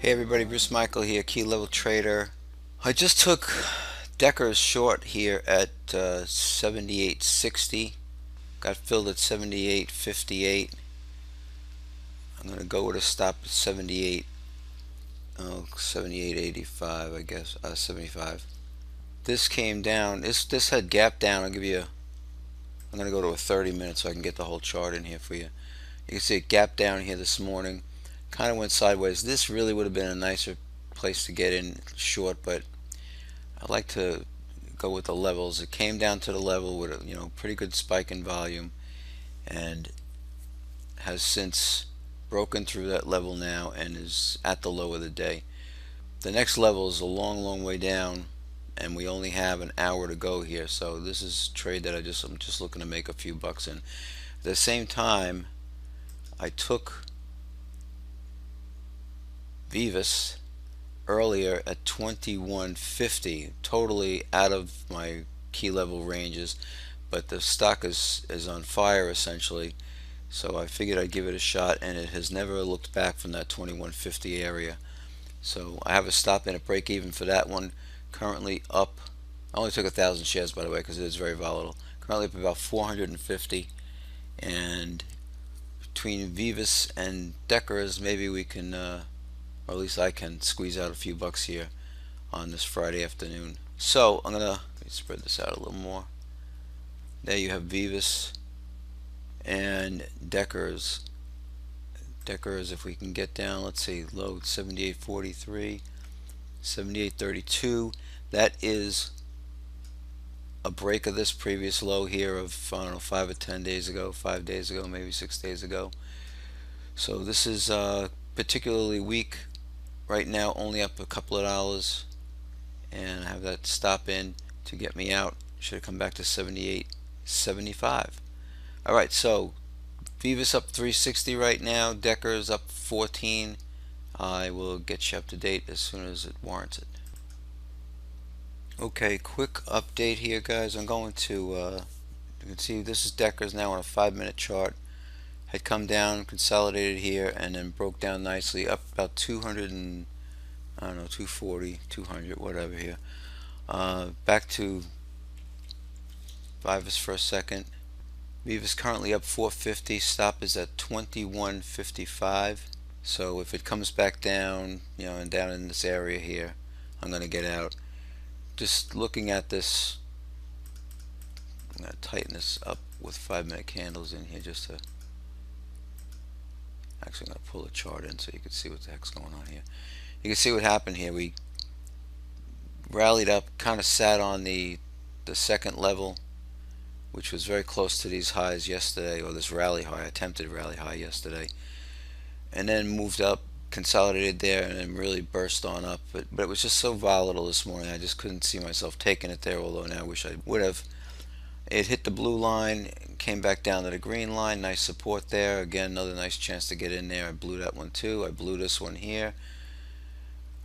Hey everybody, Bruce Michael here, Key Level Trader. I just took Decker's short here at 78.60. Got filled at 78.58. I'm going to go with a stop at 78. Oh, 78.85, I guess. 75. This came down. This had gap down. I'm going to go to a 30 minutes so I can get the whole chart in here for you. You can see it gap down here this morning. Kind of went sideways. This really would have been a nicer place to get in short, but I like to go with the levels. It came down to the level with a pretty good spike in volume, and has since broken through that level now and is at the low of the day. The next level is a long way down, and we only have an hour to go here. So this is a trade that I'm just looking to make a few bucks in. At the same time, I took VVUS earlier at 21.50, totally out of my key level ranges, but the stock is on fire essentially, so I figured I'd give it a shot, and it has never looked back from that 21.50 area. So I have a stop in at break even for that one. Currently up, I only took 1,000 shares by the way because it is very volatile. Currently up about 450, and between Vivus and Deckers, maybe we can or at least I can squeeze out a few bucks here on this Friday afternoon. So let me spread this out a little more. There you have Vivus and Deckers. Deckers, if we can get down, let's see, low 78.43, 78.32. That is a break of this previous low here of, I don't know, 5 or 10 days ago, 5 days ago, maybe 6 days ago. So this is particularly weak right now, only up a couple of dollars, and I have that stop in to get me out. Should have come back to 78.75. Alright, so Vivus up 360 right now, Decker's up 14. I will get you up to date as soon as it warrants it. Okay, quick update here guys. I'm going to you can see this is Decker's now on a 5-minute chart. Had come down, consolidated here, and then broke down nicely up about 200 and I don't know, 240, 200, whatever here. Back to Vivus for a second. Vivus currently up 450. Stop is at 21.55. So if it comes back down, and down in this area here, I'm going to get out. Just looking at this, I'm going to tighten this up with 5-minute candles in here just to. Actually, I'm going to pull a chart in so you can see what the heck's going on here. You can see what happened here. We rallied up, kind of sat on the second level, which was very close to these highs yesterday, or this rally high, attempted rally high yesterday, and then moved up, consolidated there, and then really burst on up. But it was just so volatile this morning, I just couldn't see myself taking it there, although now I wish I would have. It hit the blue line, came back down to the green line, nice support there. Again, another nice chance to get in there. I blew that one too. I blew this one here.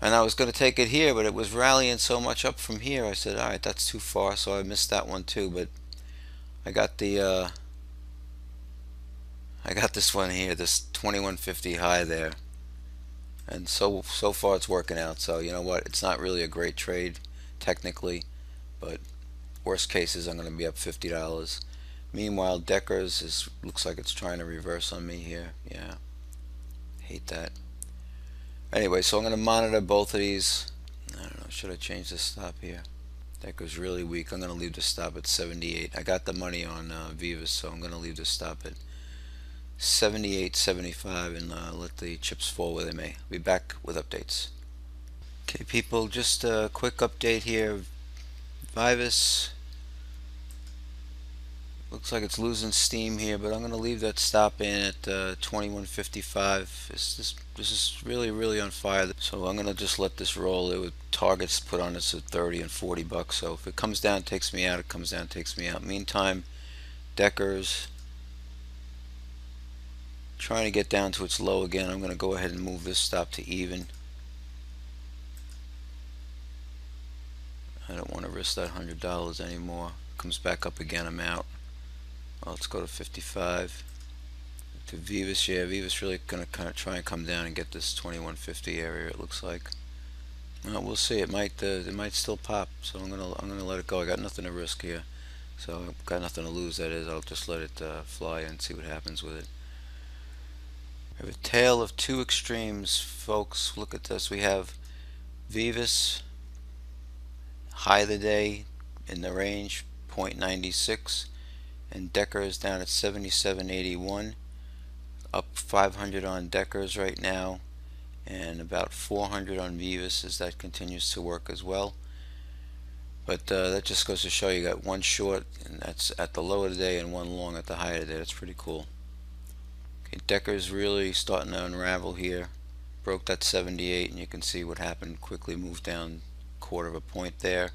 And I was going to take it here, but it was rallying so much up from here. I said, alright, that's too far, so I missed that one too. But I got this one here, this 2150 high there. And so far it's working out. So you know what? It's not really a great trade technically, but worst case is I'm going to be up $50. Meanwhile, Deckers looks like it's trying to reverse on me here. Yeah, hate that. Anyway, so I'm going to monitor both of these. I don't know, should I change the stop here? Deckers really weak. I'm going to leave the stop at 78. I got the money on Vivus, so I'm going to leave the stop at 78.75 and let the chips fall where they may. I'll be back with updates. Okay, people, just a quick update here. Vivus looks like it's losing steam here, but I'm going to leave that stop in at 21.55. This is really on fire. So I'm going to just let this roll. It with targets put on this at 30 and 40 bucks. So if it comes down, takes me out. It comes down, takes me out. Meantime, Deckers trying to get down to its low again. I'm going to go ahead and move this stop to even. I don't want to risk that $100 anymore. Comes back up again, I'm out. Well, let's go to 55. To VVUS, yeah, VVUS really gonna kind of try and come down and get this 2150 area. It looks like. Well, we'll see. It might still pop. So I'm gonna let it go. I got nothing to risk here. So I've got nothing to lose. That is, I'll just let it fly and see what happens with it. We have a tale of two extremes, folks. Look at this. We have VVUS high of the day in the range 0.96, and Deckers down at 77.81. Up 500 on Deckers right now, and about 400 on VVUS as that continues to work as well. But that just goes to show you got one short, and that's at the low of the day, and one long at the high of the day. That's pretty cool. Okay, Decker's really starting to unravel here. Broke that 78, and you can see what happened. Quickly moved down quarter of a point there.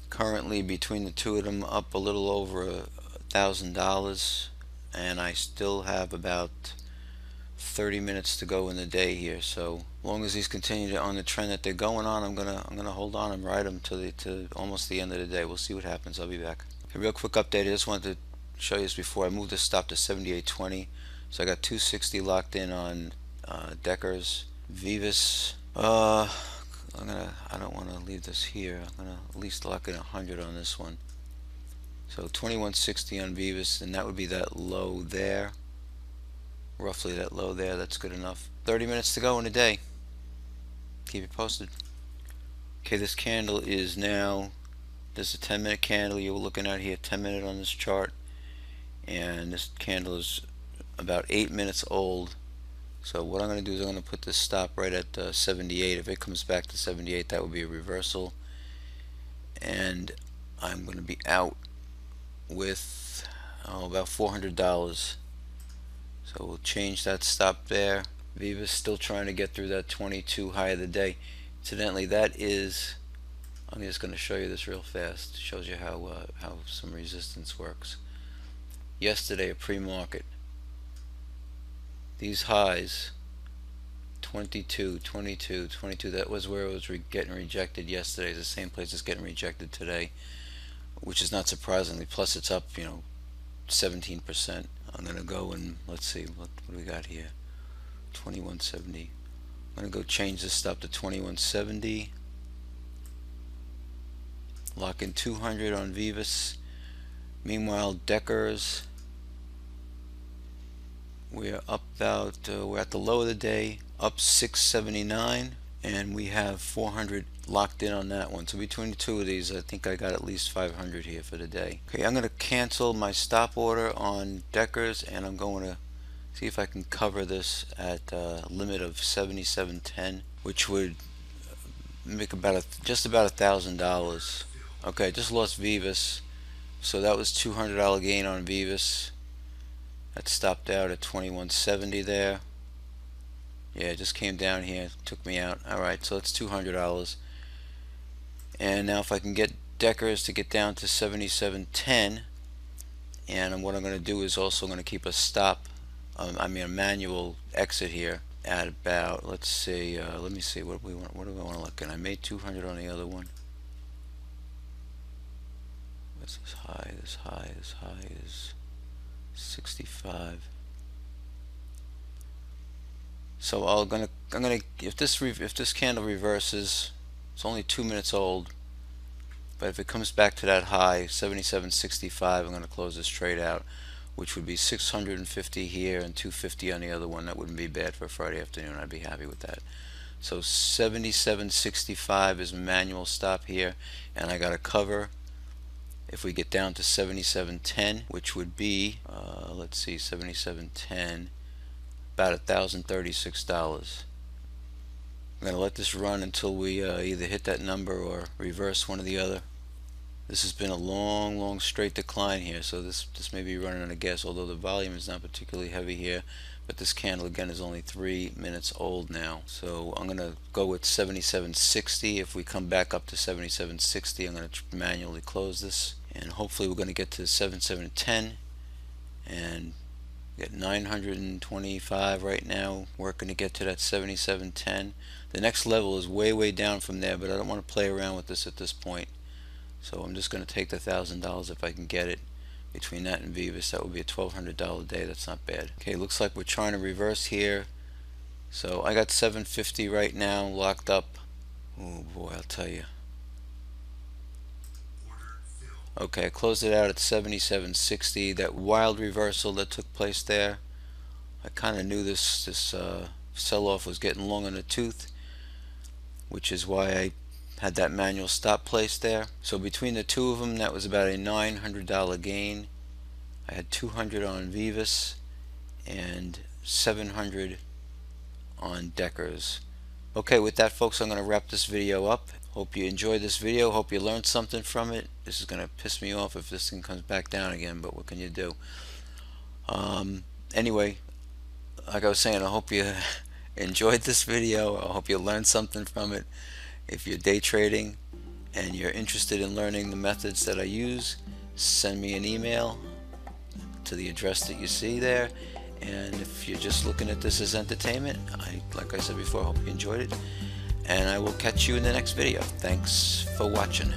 Currently between the two of them up a little over $1,000, and I still have about 30 minutes to go in the day here. So as long as these continue on the trend that they're going on, I'm gonna hold on and ride them to almost the end of the day. We'll see what happens. I'll be back. A real quick update. I just wanted to show you this before I moved this stop to 78.20. So I got 260 locked in on Deckers. VVUS. I don't want to leave this here. I'm gonna at least lock in 100 on this one. So 2160 on VVUS, and that would be that low there. Roughly that low there. That's good enough. 30 minutes to go in a day. Keep you posted. Okay, this candle is now, this is a 10-minute candle you were looking at here, 10-minute on this chart, and this candle is about 8 minutes old. So what I'm going to do is I'm going to put this stop right at 78. If it comes back to 78, that would be a reversal, and I'm going to be out with about $400. So we'll change that stop there. VVUS still trying to get through that 22 high of the day. Incidentally, that is, I'm just going to show you this real fast. It shows you how some resistance works. Yesterday, a pre-market, these highs, 22, 22, 22, that was where it was getting rejected yesterday. It's the same place it's getting rejected today, which is not surprisingly. Plus it's up, 17%. I'm going to go and let's see, what do we got here? 2170. I'm going to go change this stop to 2170. Lock in 200 on VVUS. Meanwhile, Deckers, we're up about, we're at the low of the day, up 679, and we have 400 locked in on that one. So between the two of these, I think I got at least 500 here for the day. Okay, I'm going to cancel my stop order on Deckers, and I'm going to see if I can cover this at a limit of 77.10, which would make about just about $1,000. Okay, I just lost VVUS, so that was $200 gain on VVUS. That stopped out at 2170 there. Yeah, it just came down here, took me out. Alright, so it's $200. And now if I can get Deckers to get down to 77.10, and what I'm going to do is also going to keep a stop, a manual exit here at about, let's see, let me see, what do we want to look at? I made 200 on the other one. This is high, this high, this high is 65. So I'm gonna if this candle reverses, it's only 2 minutes old, but if it comes back to that high 77.65, I'm gonna close this trade out, which would be 650 here and 250 on the other one. That wouldn't be bad for a Friday afternoon. I'd be happy with that. So 77.65 is a manual stop here, and I got a cover if we get down to 77.10, which would be let's see, 77.10, about $1,036. I'm going to let this run until we either hit that number or reverse one or the other. This has been a long straight decline here, so this may be running on a guess, although the volume is not particularly heavy here. But this candle again is only 3 minutes old now, so I'm going to go with 77.60. If we come back up to 77.60, I'm going to manually close this, and hopefully we're going to get to 77.10 and get 925 right now, working to get to that 77.10. The next level is way down from there, but I don't want to play around with this at this point, so I'm just going to take the $1,000 if I can get it. between that and VVUS. That would be a $1,200 day. That's not bad. Okay, looks like we're trying to reverse here. So I got 750 right now locked up. Oh boy, I'll tell you. Okay, I closed it out at 77.60. That wild reversal that took place there, I kind of knew this sell-off was getting long in the tooth, which is why I had that manual stop placed there. So between the two of them, that was about a $900 gain. I had 200 on VVUS and 700 on Deckers. Okay, with that, folks, I'm going to wrap this video up. Hope you enjoyed this video. Hope you learned something from it. This is going to piss me off if this thing comes back down again, but what can you do? Anyway, like I was saying, I hope you enjoyed this video. I hope you learned something from it. If you're day trading and you're interested in learning the methods that I use, send me an email to the address that you see there. And if you're just looking at this as entertainment, like I said before, I hope you enjoyed it. And I will catch you in the next video. Thanks for watching.